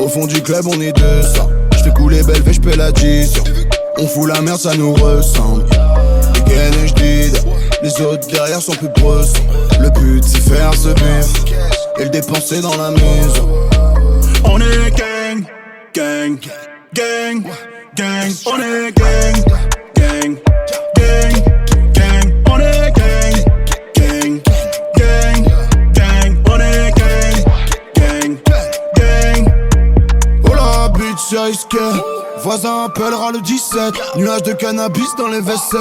Au fond du club on est 200. J'fais couler Belvé, j'paie l'addition. On fout la merde, ça nous ressemble. Dégaine et j'dide. Les autres derrière sont plus bressons. Le but c'est faire ce bif et le dépenser dans la maison. On est gang, gang, gang, gang. On est gang, gang, gang, gang. On est gang, gang, gang, gang. On est gang, gang, gang. Oh la bitch c'est risqué. Voisin appellera le 17. Nuage de cannabis dans les WC.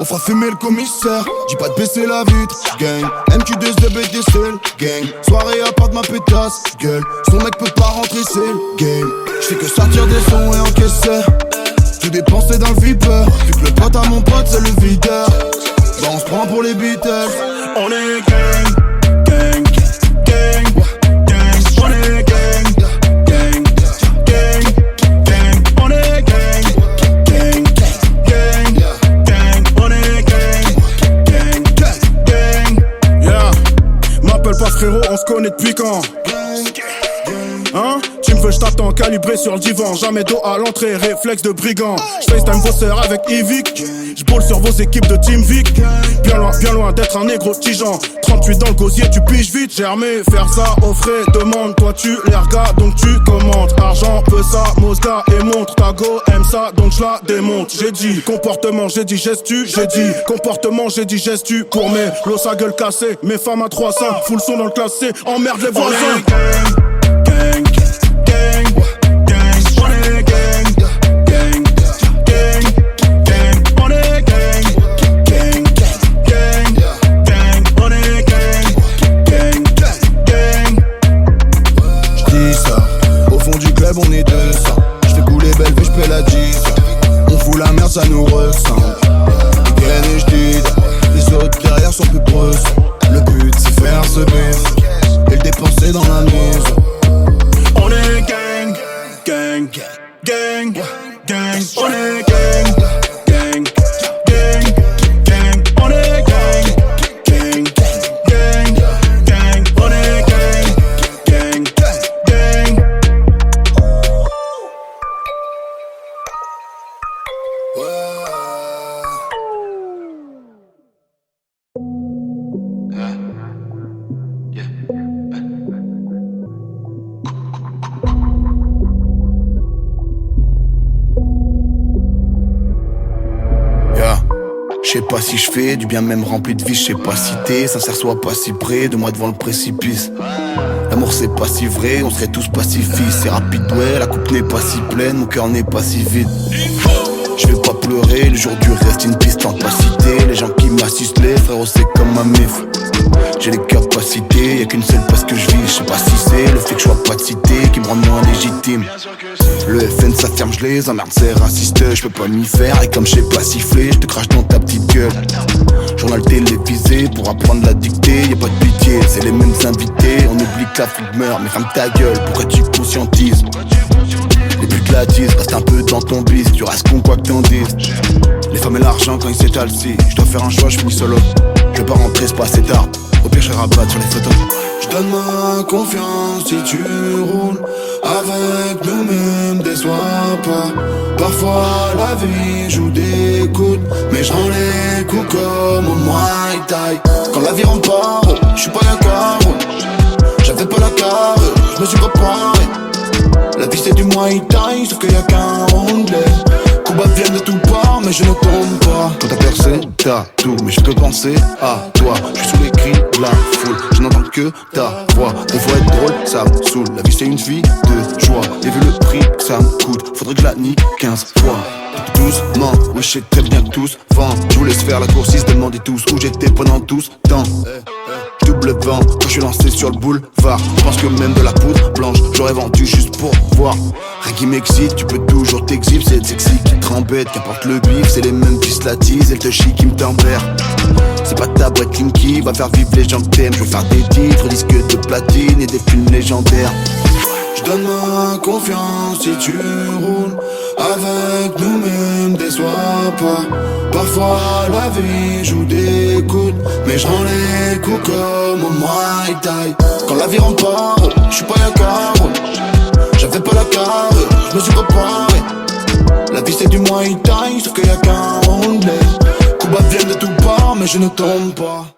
On fera fumer le commissaire. Dis pas de baisser la vitre. Gang, MQ2 BDC. Gang, soirée à part de ma pétasse. Gueule, son mec peut pas rentrer, c'est le game. J'fais que sortir des sons et encaisser. Tout dépenser dans le vipeur. Vu que le pote à mon pote c'est le videur. Bah on se prend pour les Beatles. On est gang, gang, gang, gang. On est gang, gang, gang, gang. On est gang, gang, gang, gang. On est gang, gang, gang. Yeah, m'appelle pas frérot, on se connaît depuis quand? Hein? Tu me veux, j't'attends calibré sur le divan. Jamais dos à l'entrée, réflexe de brigand. J'facetime vos sœurs avec Evic. J'boule sur vos équipes de Team Vic. Bien loin d'être un négro tigeant. 38 dans le gosier, tu piges vite. Germé, faire ça au frais, demande. Toi tu les regardes, donc tu commandes. Argent, peu ça, Mosca et montre. Ta go aime ça, donc j'la démonte. J'ai dit comportement, j'ai dit gestu. J'ai dit comportement, j'ai dit gestu. Pour mes lots à gueule cassée. Mes femmes à 300, full son dans le classé. Emmerde les voisins. Gang, gang, gang, on est gang, gang, gang, gang, on est gang, gang, gang, gang, on est gang, gang, gang. J'dis ça, au fond du club on est 200. J'fais couler Belvé, j'paie l'addition. On fout la merde, ça nous ressemble. Dégaine et j'dide. Les autres derrière sont plus bressons. Le but c'est faire ce bif et le dépenser dans la maison. On est gang, gang, gang, gang. On est gang, gang, gang, gang. On est gang, gang, gang, gang. On est gang, gang, gang. Je sais pas si je fais du bien même rempli de vie, je sais pas si t'es sincère, soit pas si près de moi devant le précipice. L'amour c'est pas si vrai, on serait tous pacifistes. C'est rapide ouais, la coupe n'est pas si pleine, mon cœur n'est pas si vide. Je vais pas pleurer, le jour du reste une piste en capacité. Les gens qui m'assistent, les frérots c'est comme ma mif. J'ai les capacités, y'a qu'une seule place que je vis. Je sais pas si c'est le fait que je sois pas de cité qui me rend moins légitime. Le FN s'affirme, je les emmerde, c'est raciste, je peux pas m'y faire. Et comme je sais pas siffler, je te crache dans ta petite gueule. Journal télévisé pour apprendre la dictée, y'a pas de pitié, c'est les mêmes invités. On oublie que la flic meurt, mais ferme ta gueule, pourquoi tu conscientises? Les putes la disent, reste un peu dans ton bis, tu restes con quoi que t'en dises. Les femmes et l'argent quand ils s'étalent, si je dois faire un choix, je finis solo. Je veux pas rentrer, c'est pas assez tard, au pire je rabatte sur les photos. Je donne ma confiance si tu roules avec nous-mêmes, déçois pas. Parfois la vie joue des coudes, mais je rends les coups comme au Muay Thai. Quand la vie rentre pas, je suis pas d'accord. J'avais pas la carte, je me suis préparé. La vie c'est du Muay Thai, sauf qu'il y a qu'un onglet. Coups bas viennent de tout part, mais je ne tombe pas. Quand t'as percé, t'as tout, mais je peux penser à toi. Je suis sous les cris de la foule, je n'entends que ta voix. On faut être drôle, ça me saoule. La vie c'est une vie de joie. Et vu le prix que ça me coûte, faudrait que je la nique 15 fois. Doucement, oui je sais très bien que tous vent. Je vous laisse faire la course, ils se demandaient tous où j'étais pendant 12 temps. Double vent, quand je suis lancé sur le boulevard. Je pense que même de la poudre blanche, j'aurais vendu juste pour voir. Rien qui m'excite, tu peux toujours t'exhiber. C'est sexy qui te rembête, qu'importe le bif. C'est les mêmes qui se l'attisent et le touchy qui me tempère. C'est pas ta breaking qui va faire vivre les gens que t'aimes. Je veux faire des titres, disques de platine et des films légendaires. Je donne ma confiance si tu roules avec nous-mêmes, déçois pas. Parfois la vie joue des coudes, mais je rends les coups comme au Muay Thai. Quand la vie rentre pas, je suis pas d'accord. J'avais du Muay Thai, sauf qu'il y a qu'un round. Coups bas viennent de tout part, mais je ne tombe pas.